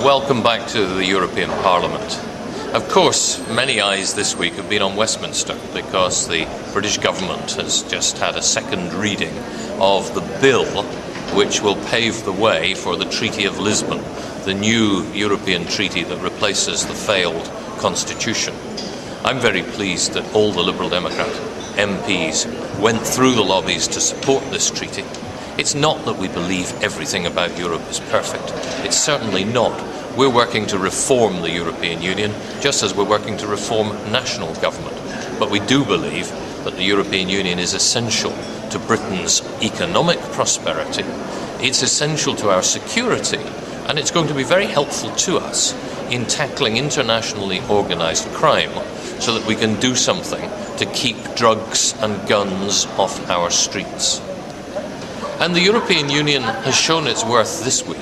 welcome back to the European Parliament. Of course, many eyes this week have been on Westminster because the British government has just had a second reading of the bill which will pave the way for the Treaty of Lisbon, the new European treaty that replaces the failed constitution. I'm very pleased that all the Liberal Democrat MPs went through the lobbies to support this treaty. It's not that we believe everything about Europe is perfect. It's certainly not. We're working to reform the European Union, just as we're working to reform national government. But we do believe that the European Union is essential to Britain's economic prosperity. It's essential to our security, and it's going to be very helpful to us in tackling internationally organised crime so that we can do something to keep drugs and guns off our streets. And the European Union has shown its worth this week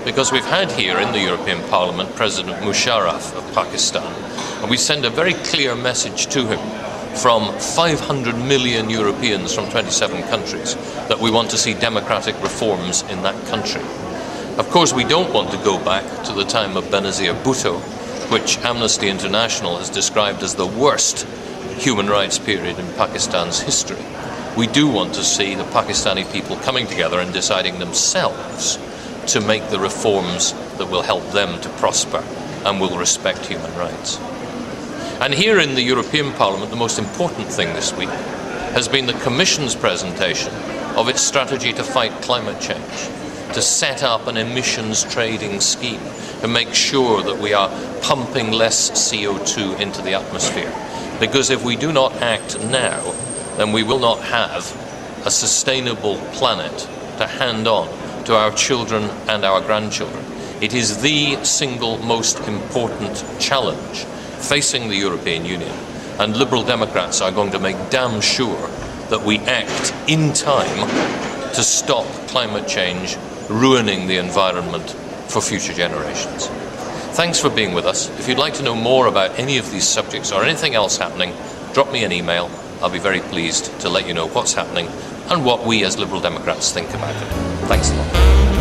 because we've had here in the European Parliament President Musharraf of Pakistan, and we send a very clear message to him from 500 million Europeans from 27 countries that we want to see democratic reforms in that country. Of course, we don't want to go back to the time of Benazir Bhutto, which Amnesty International has described as the worst human rights period in Pakistan's history. We do want to see the Pakistani people coming together and deciding themselves to make the reforms that will help them to prosper and will respect human rights. And here in the European Parliament, the most important thing this week has been the Commission's presentation of its strategy to fight climate change, to set up an emissions trading scheme, to make sure that we are pumping less CO2 into the atmosphere. Because if we do not act now, then we will not have a sustainable planet to hand on to our children and our grandchildren. It is the single most important challenge facing the European Union, and Liberal Democrats are going to make damn sure that we act in time to stop climate change ruining the environment for future generations. Thanks for being with us. If you'd like to know more about any of these subjects or anything else happening, drop me an email. I'll be very pleased to let you know what's happening and what we as Liberal Democrats think about it. Thanks a lot.